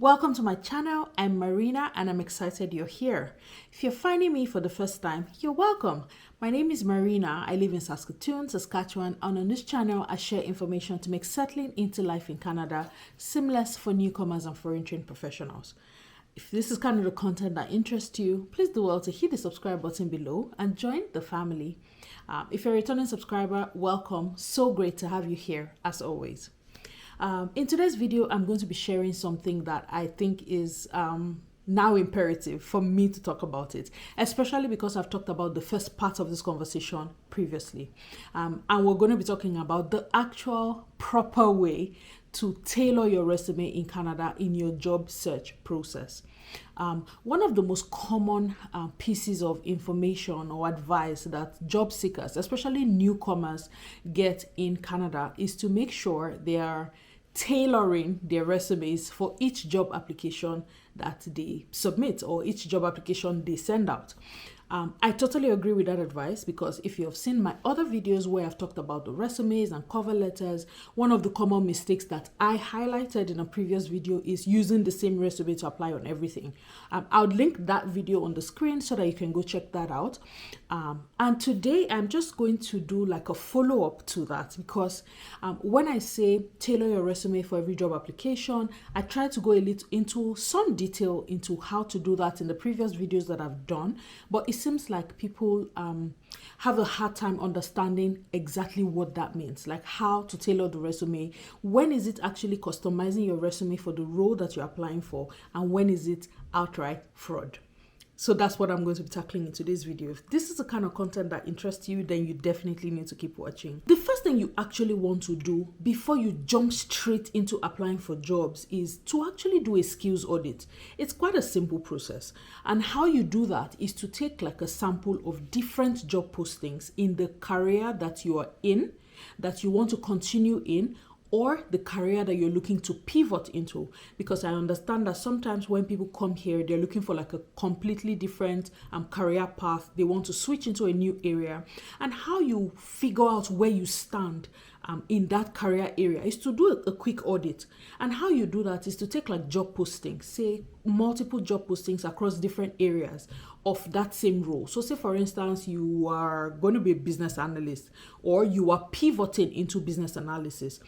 Welcome to my channel. I'm Marina and I'm excited you're here. If you're finding me for the first time, you're welcome. My name is Marina. I live in Saskatoon, Saskatchewan, and on this channel I share information to make settling into life in Canada seamless for newcomers and foreign trained professionals. If this is kind of the content that interests you, please do well to hit the subscribe button below and join the family. If you're a returning subscriber, welcome. So great to have you here as always. In today's video, I'm going to be sharing something that I think is now imperative for me to talk about it, especially because I've talked about the first part of this conversation previously. And we're going to be talking about the actual proper way to tailor your resume in Canada in your job search process. One of the most common pieces of information or advice that job seekers, especially newcomers, get in Canada is to make sure they are tailoring their resumes for each job application that they submit or each job application they send out. I totally agree with that advice because if you have seen my other videos where I've talked about the resumes and cover letters, one of the common mistakes that I highlighted in a previous video is using the same resume to apply on everything. I'll link that video on the screen so that you can go check that out. And today I'm just going to do like a follow-up to that because when I say tailor your resume for every job application, I try to go a little into some detail into how to do that in the previous videos that I've done, but it seems like people have a hard time understanding exactly what that means, like how to tailor the resume. When is it actually customizing your resume for the role that you're applying for, and when is it outright fraud? So that's what I'm going to be tackling in today's video. If this is the kind of content that interests you, then you definitely need to keep watching. The first thing you actually want to do before you jump straight into applying for jobs is to actually do a skills audit. It's quite a simple process. And how you do that is to take like a sample of different job postings in the career that you are in, that you want to continue in, or the career that you're looking to pivot into. Because I understand that sometimes when people come here, they're looking for like a completely different career path. They want to switch into a new area. And how you figure out where you stand in that career area is to do a quick audit. And how you do that is to take like job postings, say multiple job postings across different areas of that same role. So say for instance, you are going to be a business analyst or you are pivoting into business analysis.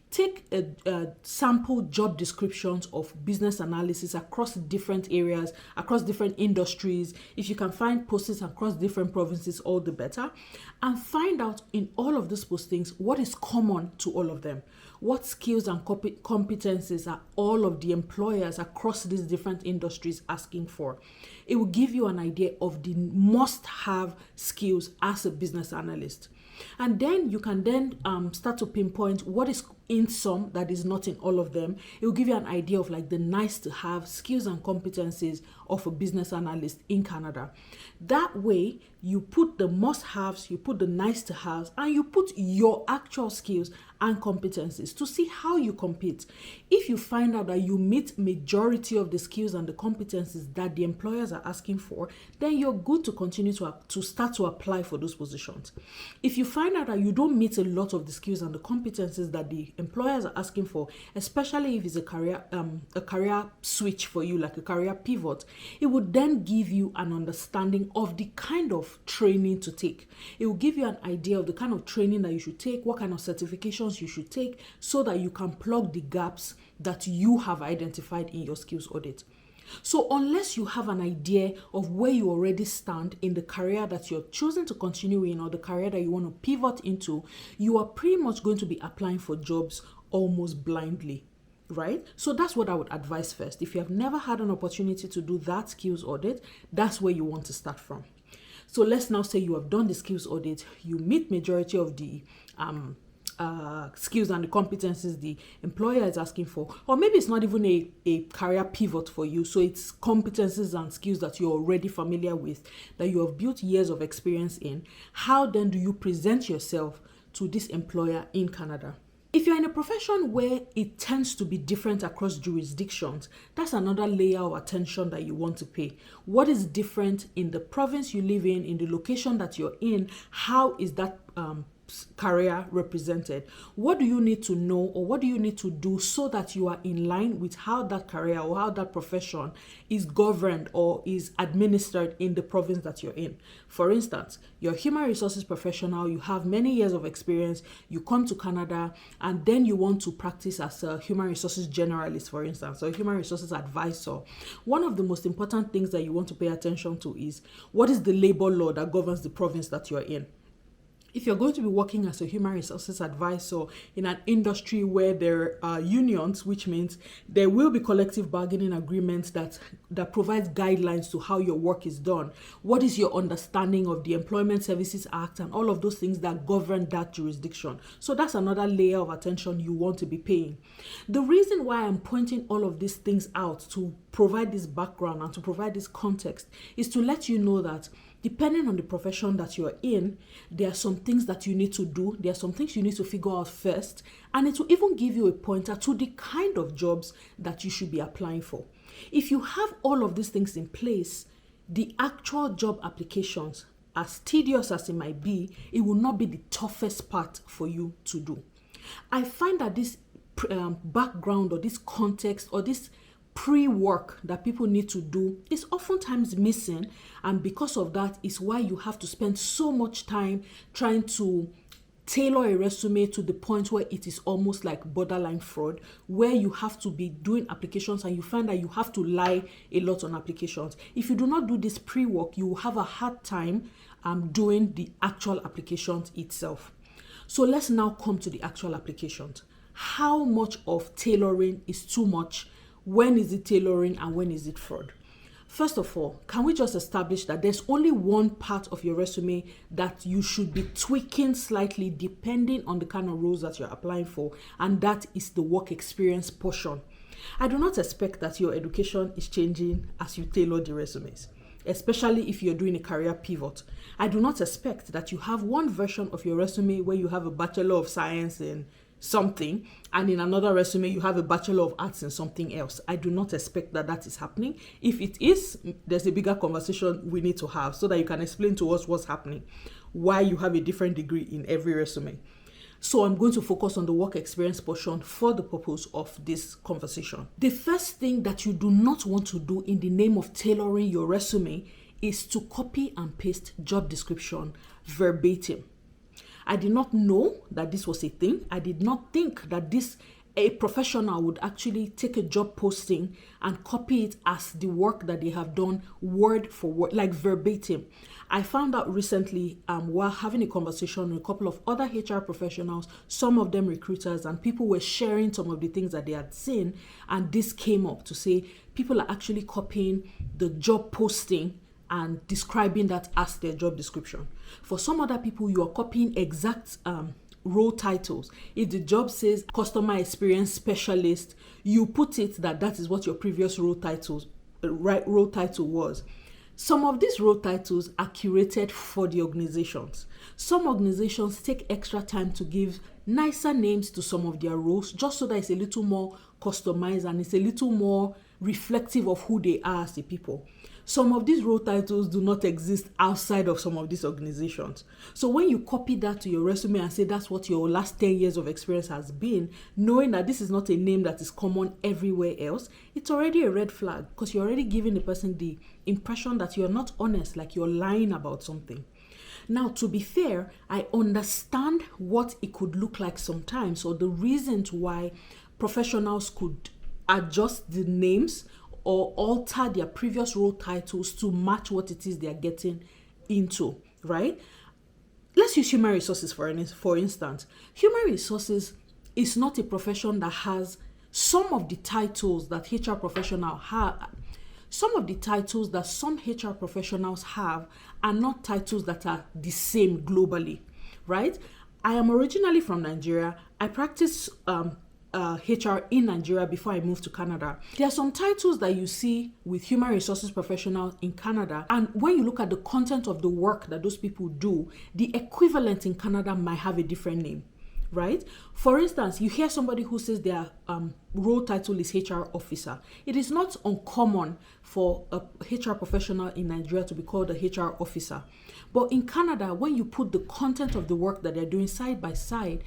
Take a sample job descriptions of business analysis across different areas, across different industries. If you can find postings across different provinces, all the better. And find out in all of these postings, what is common to all of them. What skills and competencies are all of the employers across these different industries asking for? It will give you an idea of the must-have skills as a business analyst. And then you can then start to pinpoint what is in some that is not in all of them. It will give you an idea of like the nice to have skills and competencies of a business analyst in Canada. That way you put the must haves, you put the nice to haves, and you put your actual skills and competencies to see how you compete. If you find out that you meet majority of the skills and the competencies that the employers are asking for, then you're good to continue to start to apply for those positions. If you find out that you don't meet a lot of the skills and the competencies that the employers are asking for, especially if it's a career switch for you, like a career pivot, it would then give you an understanding of the kind of training to take. It will give you an idea of the kind of training that you should take, what kind of certifications you should take, so that you can plug the gaps that you have identified in your skills audit. So unless you have an idea of where you already stand in the career that you're choosing to continue in or the career that you want to pivot into, you are pretty much going to be applying for jobs almost blindly, right? So that's what I would advise first. If you have never had an opportunity to do that skills audit, that's where you want to start from. So let's now say you have done the skills audit, you meet majority of the skills and the competencies the employer is asking for, or maybe it's not even a career pivot for you, so it's competencies and skills that you're already familiar with, that you have built years of experience in. How then do you present yourself to this employer in Canada? If you're in a profession where it tends to be different across jurisdictions, that's another layer of attention that you want to pay. What is different in the province you live in the location that you're in? How is that career represented. What do you need to know, or what do you need to do so that you are in line with how that career or how that profession is governed or is administered in the province that you're in? For instance, you're a human resources professional, you have many years of experience, you come to Canada, and then you want to practice as a human resources generalist, for instance, or a human resources advisor. One of the most important things that you want to pay attention to is, what is the labor law that governs the province that you're in? If you're going to be working as a human resources advisor in an industry where there are unions, which means there will be collective bargaining agreements that provides guidelines to how your work is done. What is your understanding of the Employment Services Act and all of those things that govern that jurisdiction? So that's another layer of attention you want to be paying. The reason why I'm pointing all of these things out, to provide this background and to provide this context, is to let you know that depending on the profession that you're in, there are some things that you need to do. There are some things you need to figure out first. And it will even give you a pointer to the kind of jobs that you should be applying for. If you have all of these things in place, the actual job applications, as tedious as it might be, it will not be the toughest part for you to do. I find that this background or this context or this pre-work that people need to do is oftentimes missing, and because of that is why you have to spend so much time trying to tailor a resume to the point where it is almost like borderline fraud, where you have to be doing applications and you find that you have to lie a lot on applications. If you do not do this pre-work, you will have a hard time doing the actual applications itself. So let's now come to the actual applications. How much of tailoring is too much? When is it tailoring and when is it fraud? First of all, can we just establish that there's only one part of your resume that you should be tweaking slightly depending on the kind of roles that you're applying for, and that is the work experience portion. I do not expect that your education is changing as you tailor the resumes, especially if you're doing a career pivot. I do not expect that you have one version of your resume where you have a Bachelor of Science in something, and in another resume you have a Bachelor of Arts in something else. I do not expect that is happening. If it is, there's a bigger conversation we need to have so that you can explain to us what's happening, why you have a different degree in every resume. So I'm going to focus on the work experience portion for the purpose of this conversation. The first thing that you do not want to do in the name of tailoring your resume is to copy and paste job description verbatim. I did not know that this was a thing. I did not think that a professional would actually take a job posting and copy it as the work that they have done word for word, like verbatim. I found out recently while having a conversation with a couple of other HR professionals, some of them recruiters, and people were sharing some of the things that they had seen, and this came up to say people are actually copying the job posting and describing that as their job description. For some other people, you are copying exact role titles. If the job says customer experience specialist, you put it that is what your previous role title was. Some of these role titles are curated for the organizations. Some organizations take extra time to give nicer names to some of their roles, just so that it's a little more customized and it's a little more reflective of who they are as a people. Some of these role titles do not exist outside of some of these organizations. So when you copy that to your resume and say that's what your last 10 years of experience has been, knowing that this is not a name that is common everywhere else, it's already a red flag, because you're already giving the person the impression that you're not honest, like you're lying about something. Now, to be fair, I understand what it could look like sometimes, or the reasons why professionals could adjust the names or alter their previous role titles to match what it is they're getting into, right? Let's use human resources for instance. Human resources is not a profession that has some of the titles that HR professionals have. Some of the titles that some HR professionals have are not titles that are the same globally, right? I am originally from Nigeria. I practice HR in Nigeria before I moved to Canada. There are some titles that you see with human resources professionals in Canada, and when you look at the content of the work that those people do, the equivalent in Canada might have a different name, right? For instance, you hear somebody who says their role title is HR officer. It is not uncommon for a HR professional in Nigeria to be called a HR officer. But in Canada, when you put the content of the work that they're doing side by side,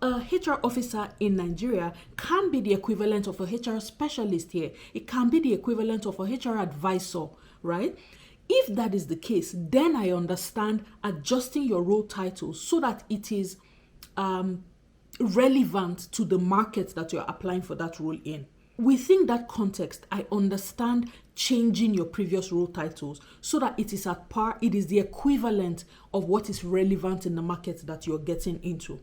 a HR officer in Nigeria can be the equivalent of a HR specialist here. It can be the equivalent of a HR advisor, right? If that is the case, then I understand adjusting your role title so that it is relevant to the market that you're applying for that role in. Within that context, I understand changing your previous role titles so that it is at par, it is the equivalent of what is relevant in the market that you're getting into.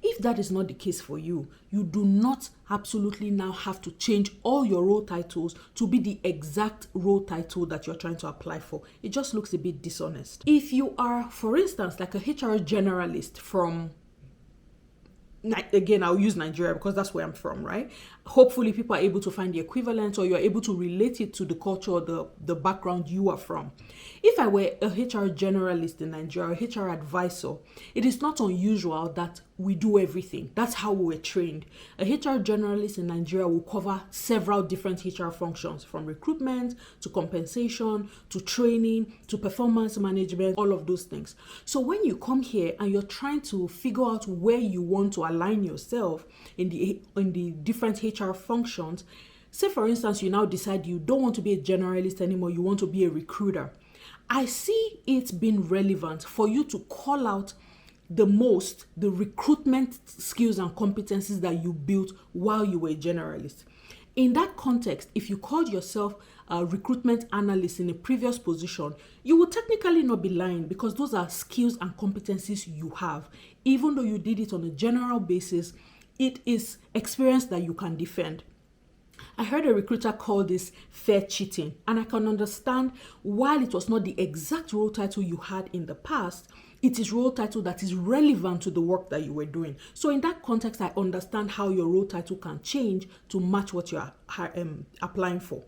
If that is not the case for you, you do not absolutely now have to change all your role titles to be the exact role title that you're trying to apply for. It just looks a bit dishonest. If you are, for instance, like a HR generalist from, again, I'll use Nigeria because that's where I'm from, right? Hopefully people are able to find the equivalent, or you're able to relate it to the culture or the background you are from. If I were a HR generalist in Nigeria, a HR advisor, it is not unusual that we do everything. That's how we were trained. A HR generalist in Nigeria will cover several different HR functions, from recruitment to compensation to training to performance management, all of those things. So when you come here and you're trying to figure out where you want to align yourself in the different HR functions, say for instance, you now decide you don't want to be a generalist anymore, you want to be a recruiter. I see it being relevant for you to call out the recruitment skills and competencies that you built while you were a generalist. In that context, if you called yourself a recruitment analyst in a previous position, you would technically not be lying, because those are skills and competencies you have. Even though you did it on a general basis, it is experience that you can defend. I heard a recruiter call this fair cheating, and I can understand, while it was not the exact role title you had in the past, it is role title that is relevant to the work that you were doing. So in that context, I understand how your role title can change to match what you are applying for.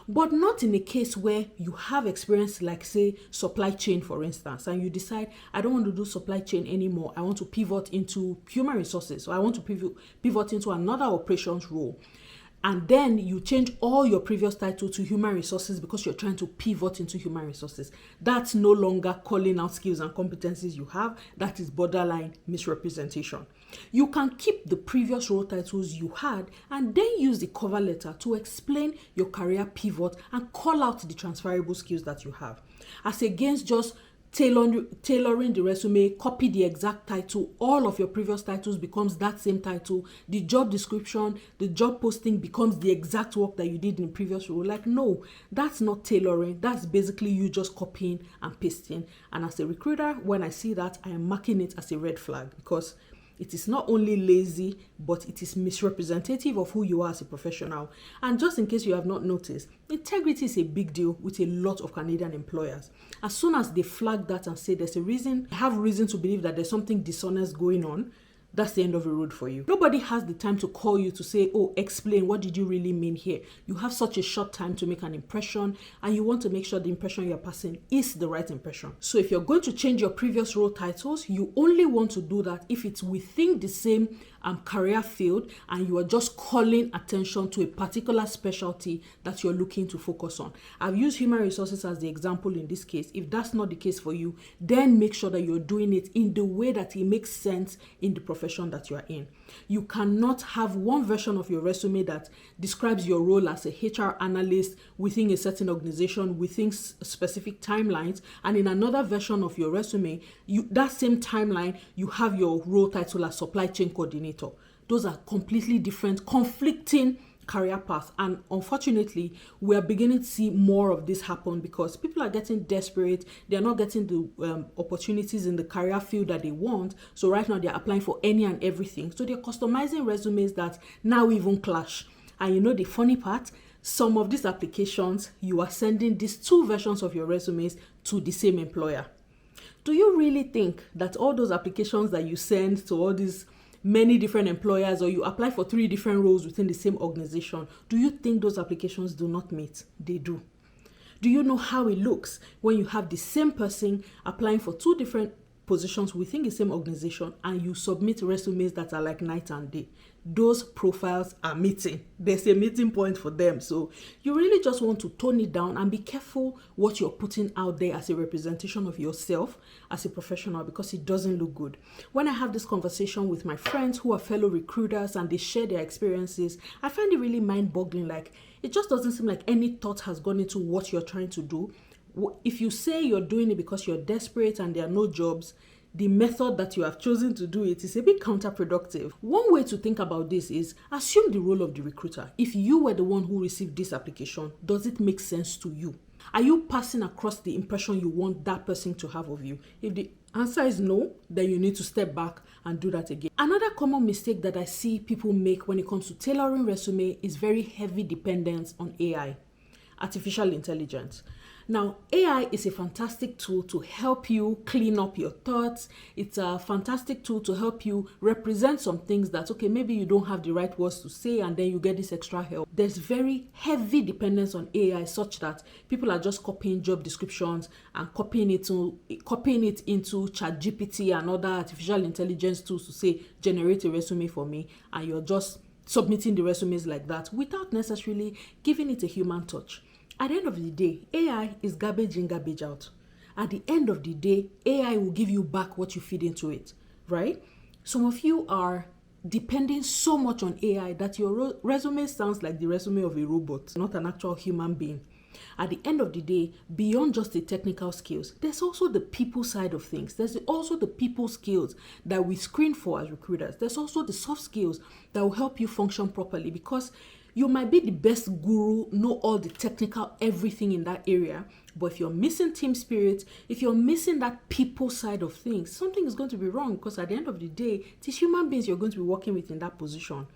But not in a case where you have experience, like say supply chain, for instance, and you decide, I don't want to do supply chain anymore. I want to pivot into human resources. So I want to pivot into another operations role. And then you change all your previous title to human resources because you're trying to pivot into human resources. That's no longer calling out skills and competencies you have. That is borderline misrepresentation. You can keep the previous role titles you had and then use the cover letter to explain your career pivot and call out the transferable skills that you have, as against just tailoring the resume, copy the exact title, all of your previous titles becomes that same title, the job description, the job posting becomes the exact work that you did in the previous role. Like, no, that's not tailoring. That's basically you just copying and pasting. And as a recruiter, when I see that, I am marking it as a red flag, because it is not only lazy, but it is misrepresentative of who you are as a professional. And just in case you have not noticed, integrity is a big deal with a lot of Canadian employers. As soon as they flag that and say there's a reason, have reason to believe that there's something dishonest going on, that's the end of the road for you. Nobody has the time to call you to say, oh, explain, what did you really mean here? You have such a short time to make an impression, and you want to make sure the impression you're passing is the right impression. So if you're going to change your previous role titles, you only want to do that if it's within the same career field and you are just calling attention to a particular specialty that you're looking to focus on. I've used human resources as the example in this case. If that's not the case for you, then make sure that you're doing it in the way that it makes sense in the profession that you are in. You cannot have one version of your resume that describes your role as a HR analyst within a certain organization within specific timelines, and in another version of your resume, that same timeline, you have your role title as supply chain coordinator. Those are completely different, conflicting career paths, and unfortunately we are beginning to see more of this happen because people are getting desperate. They are not getting the opportunities in the career field that they want, so right now they're applying for any and everything, so they're customizing resumes that now even clash. And you know the funny part, some of these applications, you are sending these two versions of your resumes to the same employer. Do you really think that all those applications that you send to all these many different employers, or you apply for 3 different roles within the same organization, do you think those applications do not meet? They do. Do you know how it looks when you have the same person applying for 2 different positions within the same organization and you submit resumes that are like night and day, those profiles are meeting. There's a meeting point for them. So you really just want to tone it down and be careful what you're putting out there as a representation of yourself as a professional, because it doesn't look good. When I have this conversation with my friends who are fellow recruiters and they share their experiences, I find it really mind-boggling. Like, it just doesn't seem like any thought has gone into what you're trying to do. If you say you're doing it because you're desperate and there are no jobs, the method that you have chosen to do it is a bit counterproductive. One way to think about this is assume the role of the recruiter. If you were the one who received this application, does it make sense to you? Are you passing across the impression you want that person to have of you? If the answer is no, then you need to step back and do that again. Another common mistake that I see people make when it comes to tailoring resume is very heavy dependence on AI, artificial intelligence. Now, AI is a fantastic tool to help you clean up your thoughts. It's a fantastic tool to help you represent some things that, okay, maybe you don't have the right words to say, and then you get this extra help. There's very heavy dependence on AI such that people are just copying job descriptions and copying it into ChatGPT and other artificial intelligence tools to say, generate a resume for me, and you're just submitting the resumes like that without necessarily giving it a human touch. At the end of the day, AI is garbage in, garbage out. At the end of the day, AI will give you back what you feed into it, right? Some of you are depending so much on AI that your resume sounds like the resume of a robot, not an actual human being. At the end of the day, beyond just the technical skills, there's also the people side of things. There's also the people skills that we screen for as recruiters. There's also the soft skills that will help you function properly, because you might be the best guru, know all the technical everything in that area, but if you're missing team spirit, if you're missing that people side of things, something is going to be wrong, because at the end of the day, it is human beings you're going to be working with in that position.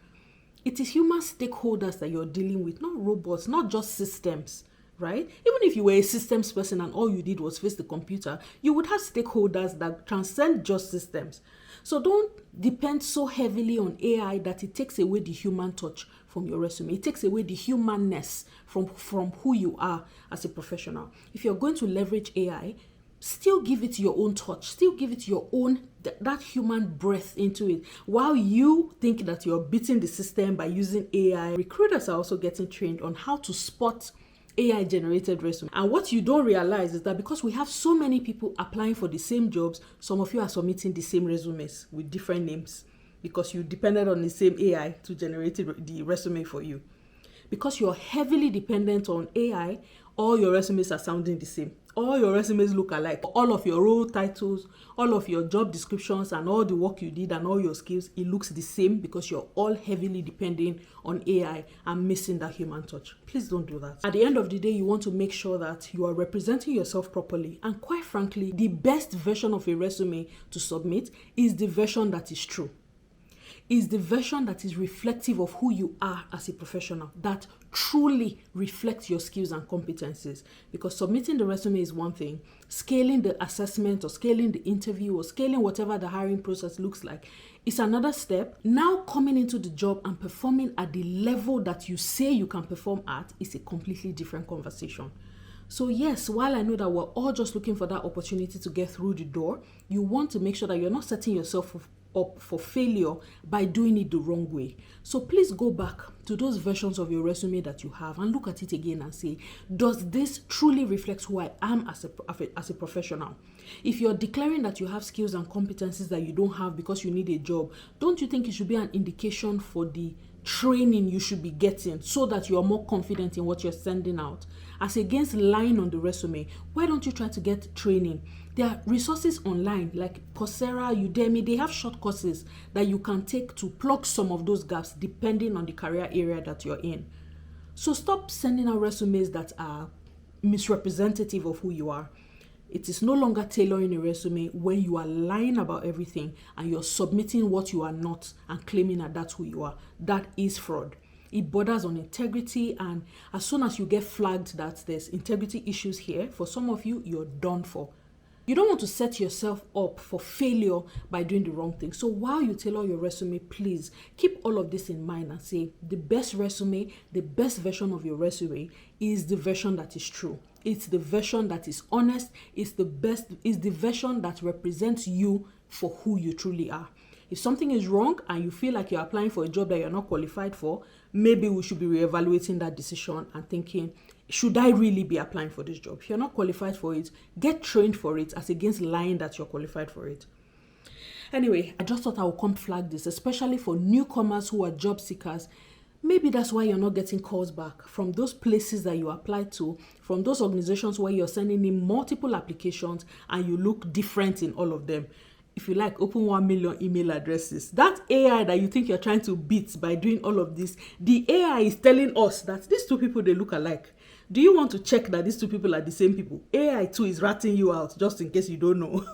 It is human stakeholders that you're dealing with, not robots, not just systems, right? Even if you were a systems person and all you did was face the computer, you would have stakeholders that transcend just systems. So don't depend so heavily on AI that it takes away the human touch from your resume. It takes away the humanness from who you are as a professional. If you're going to leverage AI, still give it your own touch, still give it your own, that human breath into it. While you think that you're beating the system by using AI, recruiters are also getting trained on how to spot AI generated resume. And what you don't realize is that because we have so many people applying for the same jobs, some of you are submitting the same resumes with different names because you depended on the same AI to generate the resume for you. Because you're heavily dependent on AI, all your resumes are sounding the same. All your resumes look alike. All of your role titles, all of your job descriptions, and all the work you did and all your skills, it looks the same because you're all heavily depending on AI and missing that human touch. Please don't do that. At the end of the day, you want to make sure that you are representing yourself properly. And quite frankly, the best version of a resume to submit is the version that is true. Is the version that is reflective of who you are as a professional, that truly reflects your skills and competencies. Because submitting the resume is one thing, scaling the assessment or scaling the interview or scaling whatever the hiring process looks like is another step. Now coming into the job and performing at the level that you say you can perform at is a completely different conversation. So yes, while I know that we're all just looking for that opportunity to get through the door, you want to make sure that you're not setting yourself up for failure by doing it the wrong way. So please go back to those versions of your resume that you have and look at it again and say, does this truly reflect who I am as a professional? If you're declaring that you have skills and competencies that you don't have because you need a job, don't you think it should be an indication for the training you should be getting so that you are more confident in what you're sending out? As against lying on the resume, why don't you try to get training? There are resources online like Coursera, Udemy. They have short courses that you can take to plug some of those gaps depending on the career area that you're in. So stop sending out resumes that are misrepresentative of who you are. It is no longer tailoring a resume when you are lying about everything and you're submitting what you are not and claiming that that's who you are. That is fraud. It borders on integrity, and as soon as you get flagged that there's integrity issues here, for some of you, you're done for. You don't want to set yourself up for failure by doing the wrong thing. So while you tailor your resume, please keep all of this in mind and say the best resume, the best version of your resume is the version that is true. It's the version that is honest. It's the best. It's the version that represents you for who you truly are. If something is wrong and you feel like you're applying for a job that you're not qualified for, maybe we should be reevaluating that decision and thinking, should I really be applying for this job? If you're not qualified for it, get trained for it, as against lying that you're qualified for it. Anyway, I just thought I would come flag this, especially for newcomers who are job seekers. Maybe that's why you're not getting calls back from those places that you applied to, from those organizations where you're sending in multiple applications and you look different in all of them. If you like, open 1 million email addresses. That AI that you think you're trying to beat by doing all of this, the AI is telling us that these two people, they look alike. Do you want to check that these two people are the same people? AI too is ratting you out, just in case you don't know.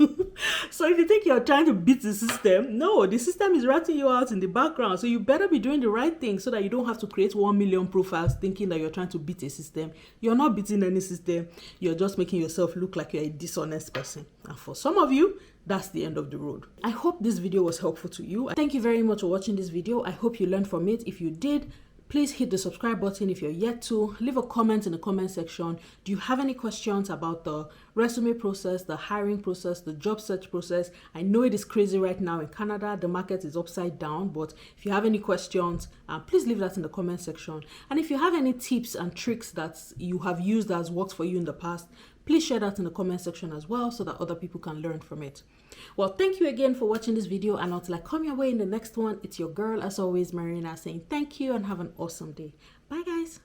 So if you think you're trying to beat the system, no, the system is ratting you out in the background. So you better be doing the right thing so that you don't have to create 1 million profiles thinking that you're trying to beat a system. You're not beating any system. You're just making yourself look like you're a dishonest person. And for some of you, that's the end of the road. I hope this video was helpful to you. Thank you very much for watching this video. I hope you learned from it. If you did, please hit the subscribe button if you're yet to. Leave a comment in the comment section. Do you have any questions about the resume process, the hiring process, the job search process? I know it is crazy right now in Canada. The market is upside down, but if you have any questions, please leave that in the comment section. And if you have any tips and tricks that you have used that has worked for you in the past, please share that in the comment section as well so that other people can learn from it. Well, thank you again for watching this video, and until I come your way in the next one, it's your girl as always, Marina, saying thank you and have an awesome day. Bye guys.